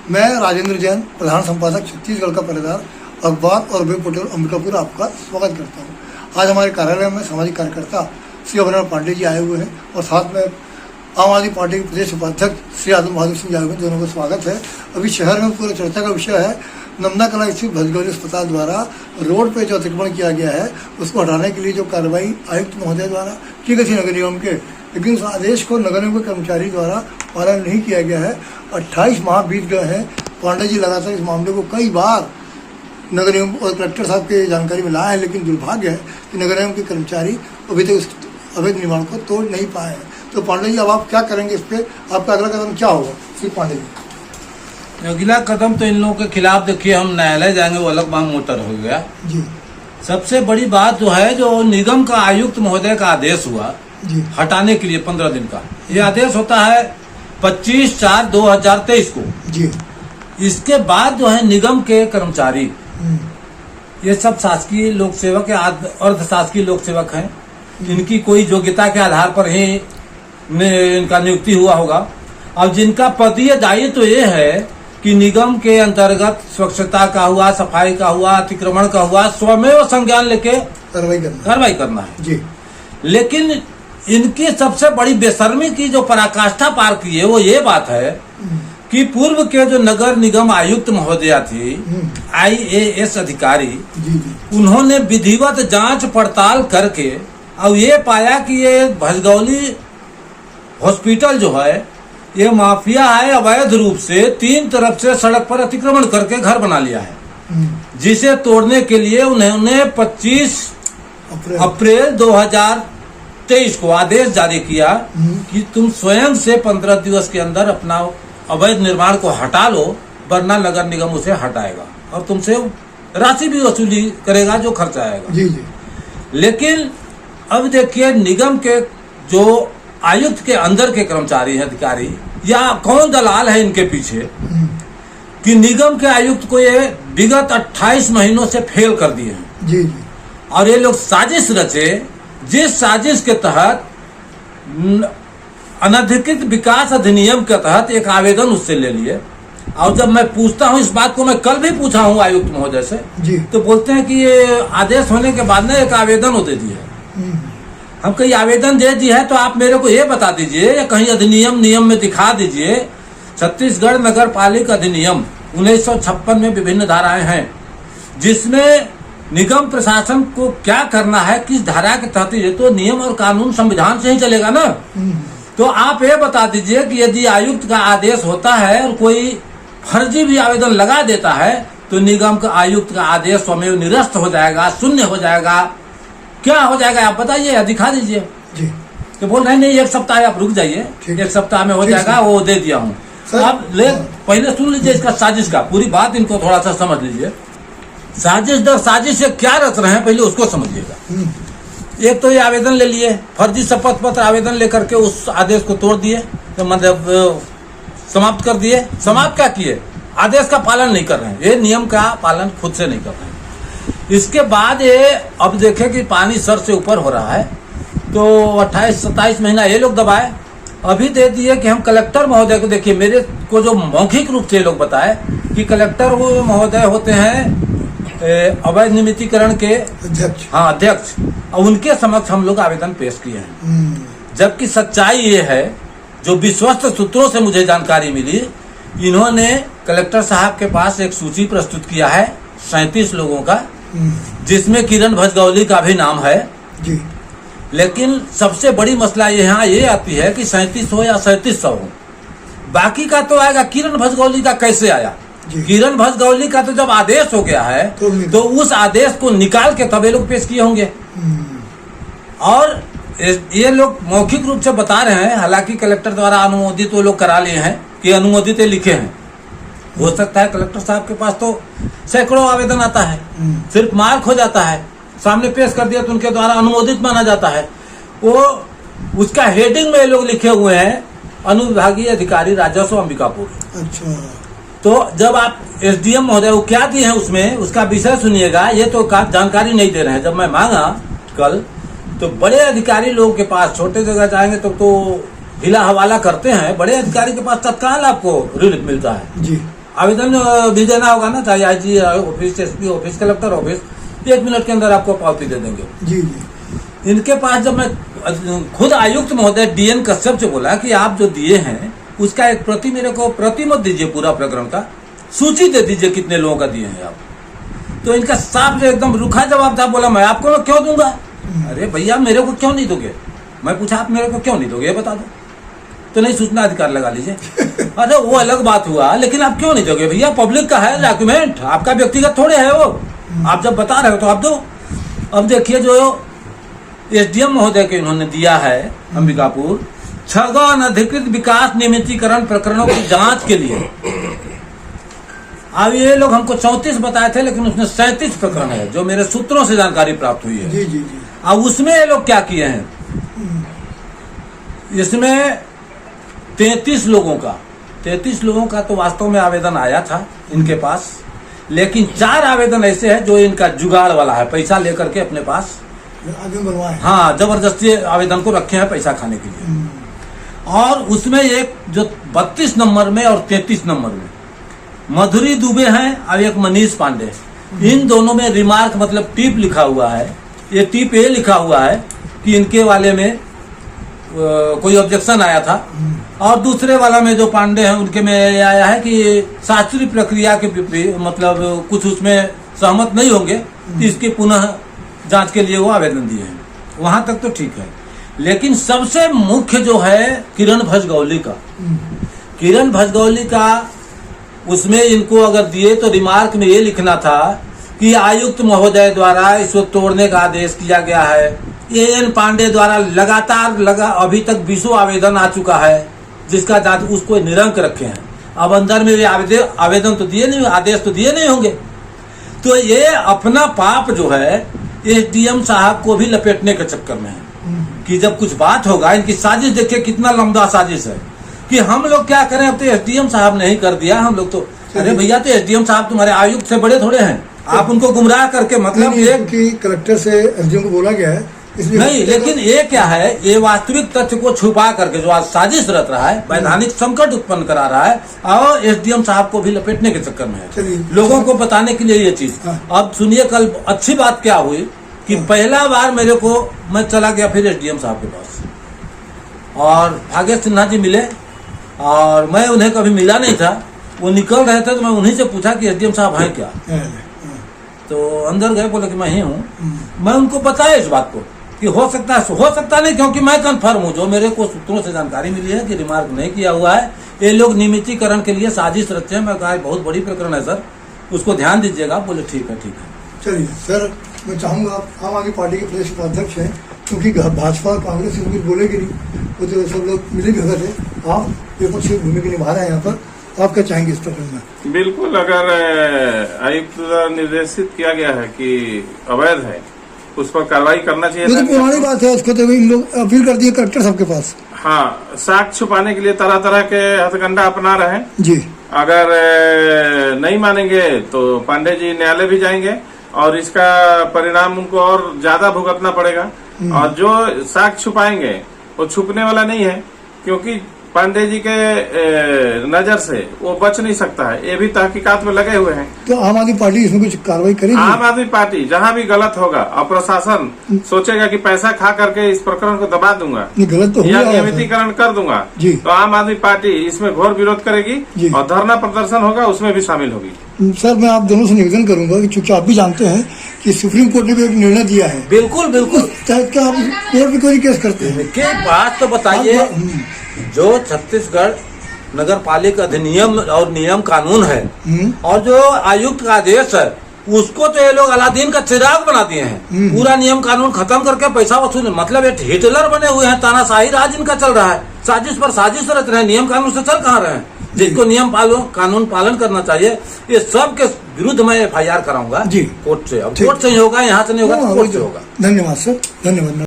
मैं राजेंद्र जैन, प्रधान संपादक छत्तीसगढ़ का पहरेदार अखबार और वेब पोर्टल अंबिकापुर आपका स्वागत करता हूँ। आज हमारे कार्यालय में सामाजिक कार्यकर्ता श्री अभिनव पांडे जी आए हुए हैं और साथ में आम आदमी पार्टी के प्रदेश उपाध्यक्ष श्री आदम बहादुर सिंह आए हुए हैं। दोनों का स्वागत है। अभी शहर में पूरे चर्चा का विषय है नमदा कला स्थित भजगौली अस्पताल द्वारा रोड पे जो अतिक्रमण किया गया है उसको हटाने के लिए जो कार्रवाई आयुक्त महोदय द्वारा की गई थी नगर निगम के, लेकिन उस आदेश को नगर निगम के कर्मचारी द्वारा पालन नहीं किया गया है। 28 माह बीत गए हैं। पांडे जी लगातार इस मामले को कई बार नगर निगम और कलेक्टर साहब के जानकारी में लाए हैं, लेकिन दुर्भाग्य है कि नगर निगम के कर्मचारी अभी तक उस अवैध निर्माण को तोड़ नहीं पाए हैं। तो पांडे जी, अब आप क्या करेंगे इस पे? आपका अगला कदम क्या होगा? श्री पांडे जी, अगला कदम तो इन लोगों के खिलाफ देखिए हम न्यायालय जाएंगे, वो अलग मांग मोटर हो गया जी। सबसे बड़ी बात जो है, जो निगम का आयुक्त महोदय का आदेश हुआ जी हटाने के लिए 15 दिन का, ये आदेश होता है 25/4/2023 को जी। इसके बाद जो है निगम के कर्मचारी ये सब शासकीय लोक सेवक या अर्ध शासकीय लोक सेवक हैं। इनकी कोई योग्यता के आधार पर ही इनका नियुक्ति हुआ होगा। अब जिनका पदीय दायित्व तो ये है कि निगम के अंतर्गत स्वच्छता का हुआ, सफाई का हुआ, अतिक्रमण का हुआ, स्वमेव संज्ञान लेके कार्रवाई करना है जी। लेकिन इनकी सबसे बड़ी बेशर्मी की जो पराकाष्ठा पार की है वो ये बात है कि पूर्व के जो नगर निगम आयुक्त महोदया थी, IAS अधिकारी, उन्होंने विधिवत जांच पड़ताल करके अब ये पाया कि ये भजगौली हॉस्पिटल जो है ये माफिया है, अवैध रूप से 3 तरफ से सड़क पर अतिक्रमण करके घर बना लिया है, जिसे तोड़ने के लिए उन्होंने 25 अप्रैल 2023 को आदेश जारी किया कि तुम स्वयं से 15 दिवस के अंदर अपना अवैध निर्माण को हटा लो, वरना नगर निगम उसे हटाएगा और तुमसे राशि भी वसूली करेगा जो खर्चा आएगा। जी जी। लेकिन अब देखिए निगम के जो आयुक्त के अंदर के कर्मचारी हैं, अधिकारी या कौन दलाल है इनके पीछे, कि निगम के आयुक्त को ये विगत 28 महीनों से फेल कर दिए हैं। जी जी। और ये लोग साजिश रचे, जिस साजिश के तहत अनधिकृत विकास अधिनियम के तहत एक आवेदन उससे ले लिए। और जब मैं पूछता हूं इस बात को, मैं कल भी पूछा हूं आयुक्त महोदय से जी, तो बोलते हैं कि ये आदेश होने के बाद ना एक आवेदन हो दे दिया। हम कहीं आवेदन दे दिए है तो आप मेरे को ये बता दीजिए या कहीं अधिनियम नियम में दिखा दीजिए। छत्तीसगढ़ नगर पालिका अधिनियम 1956 में विभिन्न धाराएं हैं जिसमें निगम प्रशासन को क्या करना है, किस धारा के तहत। ये तो नियम और कानून संविधान से ही चलेगा ना। तो आप ये बता दीजिए कि यदि आयुक्त का आदेश होता है और कोई फर्जी भी आवेदन लगा देता है तो निगम का आयुक्त का आदेश स्वयं निरस्त हो जाएगा, शून्य हो जाएगा। क्या हो जाएगा आप बताइए, दिखा दीजिए। जी। तो बोल रहे नहीं 1 सप्ताह आप रुक जाइए, 1 सप्ताह में हो जाएगा, वो दे दिया हूँ। आप पहले सुन लीजिए इसका साजिश का पूरी बात, इनको थोड़ा सा समझ लीजिए। साजिश दर साजिश से क्या रच रहे हैं पहले उसको समझिएगा। एक तो ये आवेदन ले लिए, फर्जी शपथ पत्र आवेदन लेकर के उस आदेश को तोड़ दिए, तो मतलब समाप्त कर दिए। समाप्त क्या किए? आदेश का पालन नहीं कर रहे हैं, ये नियम का पालन खुद से नहीं कर रहे हैं। इसके बाद ये अब देखे कि पानी सर से ऊपर हो रहा है, तो 28-27 महीना ये लोग दबाए। अभी दे दिए कि हम कलेक्टर महोदय को, देखिए मेरे को जो मौखिक रूप से ये लोग बताए कि कलेक्टर वो महोदय होते हैं अवैध नियमितीकरण के अध्यक्ष। हाँ, अध्यक्ष। और उनके समक्ष हम लोग आवेदन पेश किए हैं। जबकि सच्चाई ये है, जो विश्वस्त सूत्रों से मुझे जानकारी मिली, इन्होंने कलेक्टर साहब के पास एक सूची प्रस्तुत किया है 37 लोगों का, जिसमें किरण भजगौली का भी नाम है जी। लेकिन सबसे बड़ी मसला यहाँ ये आती है कि 37 हो या 3700 हो, बाकी का तो आएगा, किरण भजगौली का कैसे आया? किरण भजगौली का तो जब आदेश हो गया है तो उस आदेश को निकाल के तब ये लोग पेश किए होंगे। और ये लोग मौखिक रूप से बता रहे हैं, हालांकि कलेक्टर द्वारा अनुमोदित वो लोग करा लिए हैं कि अनुमोदित लिखे हैं। हो सकता है कलेक्टर साहब के पास तो सैकड़ों आवेदन आता है, सिर्फ मार्क हो जाता है, सामने पेश कर दिया तो उनके द्वारा अनुमोदित माना जाता है। वो उसका हेडिंग में ये लोग लिखे हुए हैं अनुविभागीय अधिकारी राजस्व अंबिकापुर। अच्छा। तो जब आप SDM महोदय वो क्या दिए हैं उसमें, उसका विषय सुनिएगा। ये तो जानकारी नहीं दे रहे हैं। जब मैं मांगा कल तो बड़े अधिकारी लोगों के पास, छोटे जगह जाएंगे तो हिला हवाला करते हैं, बड़े अधिकारी के पास तत्काल आपको रिलीफ मिलता है जी। आवेदन भी देना होगा ना, चाहे IG office, SP office, collector office, 1 minute के अंदर आपको पावती दे देंगे। जी जी। इनके पास जब मैं खुद आयुक्त महोदय डीएन कश्यप से बोला कि आप जो दिए हैं उसका एक प्रति मेरे को प्रति मत दीजिए, पूरा प्रकरण का सूची दे दीजिए कितने लोगों का दिए हैं आप। तो इनका साफ एकदम रूखा जवाब था, बोला मैं आपको क्यों दूंगा। अरे भैया मेरे को क्यों नहीं दोगे? मैं पूछा आप मेरे को क्यों नहीं दोगे, ये बता दो। तो नहीं, सूचना अधिकार लगा लीजिए। अरे वो अलग बात हुआ, लेकिन आप क्यों नहीं दोगे भैया? पब्लिक का है डॉक्यूमेंट, आपका व्यक्तिगत थोड़े है वो। आप जब बता रहे हो तो आप दो। अब देखिए जो एसडीएम महोदय के इन्होंने दिया है अंबिकापुर, 6 अनधिकृत विकास नियमितीकरण प्रकरणों की जांच के लिए। अब ये लोग हमको 34 बताए थे, लेकिन उसमें 37 प्रकरण है जो मेरे सूत्रों से जानकारी प्राप्त हुई है। जी जी जी। अब उसमें ये लोग क्या किए हैं, इसमें 33 लोगों का तो वास्तव में आवेदन आया था इनके पास, लेकिन 4 आवेदन ऐसे हैं जो इनका जुगाड़ वाला है, पैसा लेकर के अपने पास हाँ जबरदस्ती आवेदन को रखे हैं पैसा खाने के लिए। और उसमें एक जो 32 नंबर में और 33 नंबर में मधुरी दुबे हैं और एक मनीष पांडे, इन दोनों में रिमार्क मतलब टिप लिखा हुआ है। ये टिप ये लिखा हुआ है कि इनके वाले में कोई ऑब्जेक्शन आया था, और दूसरे वाला में जो पांडे हैं उनके में आया है कि शास्त्रीय प्रक्रिया के मतलब कुछ उसमें सहमत नहीं होंगे, तो इसके पुनः जांच के लिए वो आवेदन दिए हैं। वहां तक तो ठीक है, लेकिन सबसे मुख्य जो है किरण भजगौली का, उसमें इनको अगर दिए तो रिमार्क में ये लिखना था कि आयुक्त महोदय द्वारा इसको तोड़ने का आदेश किया गया है। एएन पांडे द्वारा लगातार अभी तक 20 आवेदन आ चुका है जिसका जांच उसको निरंक रखे हैं। अब अंदर में आवेदन तो दिए नहीं, आदेश तो दिए नहीं होंगे। तो ये अपना पाप जो है एसडीएम साहब को भी लपेटने के चक्कर में है कि जब कुछ बात होगा, इनकी साजिश देखिए कितना लंबा साजिश है कि हम लोग क्या करें, अब तो एसडीएम साहब ने ही कर दिया, हम लोग तो अरे भैया तो एसडीएम साहब तुम्हारे आयुक्त से बड़े थोड़े हैं, आप उनको गुमराह करके मतलब एक कि कलेक्टर से एसडीएम को बोला गया है नहीं, लेकिन ये क्या है, ये वास्तविक तथ्य को छुपा करके जो आज साजिश रच रहा है, वैधानिक संकट उत्पन्न करा रहा है, और एसडीएम साहब को भी लपेटने के चक्कर में है, लोगों को बताने के लिए ये चीज। अब सुनिए, कल अच्छी बात क्या हुई कि पहला बार मैं चला गया फिर एसडीएम साहब के पास, और भाग्य सिन्हा जी मिले, और मैं उन्हें कभी मिला नहीं था। वो निकल रहे थे तो मैं उन्हीं से पूछा कि एसडीएम साहब हैं क्या, तो अंदर गए, बोले कि मैं ही हूँ। मैं उनको बताया इस बात को कि हो सकता नहीं, क्योंकि मैं कन्फर्म हूँ, जो मेरे को सूत्रों से जानकारी मिली है कि रिमार्क नहीं किया हुआ है, ये लोग नियमितीकरण के लिए साजिश रचते हैं। मैं कहा बहुत बड़ी प्रकरण है सर, उसको ध्यान दीजिएगा। बोले ठीक है। चलिए सर, मैं चाहूंगा आप आम आदमी पार्टी के प्रदेश उपाध्यक्ष हैं, क्योंकि भाजपा कांग्रेस से कुछ बोलेगी नहीं, वो तो सब लोग मिले भी भगत है, आप विपक्षी भूमिका निभा रहे हैं यहाँ पर, आप क्या चाहेंगे इस प्रकरण में? बिल्कुल, अगर आयुक्त द्वारा निर्देशित किया गया है कि अवैध है, उस पर कार्रवाई करना चाहिए। तो पुरानी बात है, उसको तो इन लोग अपील कर दिए कलेक्टर साहब के पास। हाँ, साक्ष्य छुपाने के लिए तरह तरह के हथकंडा अपना रहे हैं जी। अगर नहीं मानेंगे तो पांडे जी न्यायालय भी जाएंगे, और इसका परिणाम उनको और ज्यादा भुगतना पड़ेगा। और जो साक्ष्य छुपाएंगे वो छुपने वाला नहीं है, क्योंकि पांडे जी के नजर से वो बच नहीं सकता है, ये भी तहकीकात में लगे हुए हैं। तो आम आदमी पार्टी इसमें कुछ कार्रवाई करेगी? आम आदमी पार्टी जहां भी गलत होगा और प्रशासन सोचेगा कि पैसा खा करके इस प्रकरण को दबा दूंगा, गलत तो या नियमितीकरण कर दूंगा, तो आम आदमी पार्टी इसमें घोर विरोध करेगी और धरना प्रदर्शन होगा, उसमें भी शामिल होगी। सर, मैं आप दोनों से निवेदन करूंगा कि चूंकि आप भी जानते हैं कि सुप्रीम कोर्ट ने भी एक निर्णय दिया है। बिल्कुल क्या आप कोर्ट में कोई केस करते हैं? के बात तो बताइए, जो छत्तीसगढ़ नगर पालिका अधिनियम और नियम कानून है, और जो आयुक्त का आदेश है, उसको तो ये लोग अलादीन का चिराग बना दिए हैं। पूरा नियम कानून खत्म करके पैसा वसूल, मतलब एक हिटलर बने हुए हैं, तानाशाही राज इनका चल रहा है, साजिश पर साजिश रच रहे हैं, नियम कानून से चल कहाँ रहे हैं। जिसको नियम कानून पालन करना चाहिए, ये सब के विरुद्ध मैं FIR कराऊंगा कोर्ट से। अब कोर्ट से ही होगा, यहाँ से नहीं होगा तो कोर्ट से होगा। धन्यवाद सर, धन्यवाद।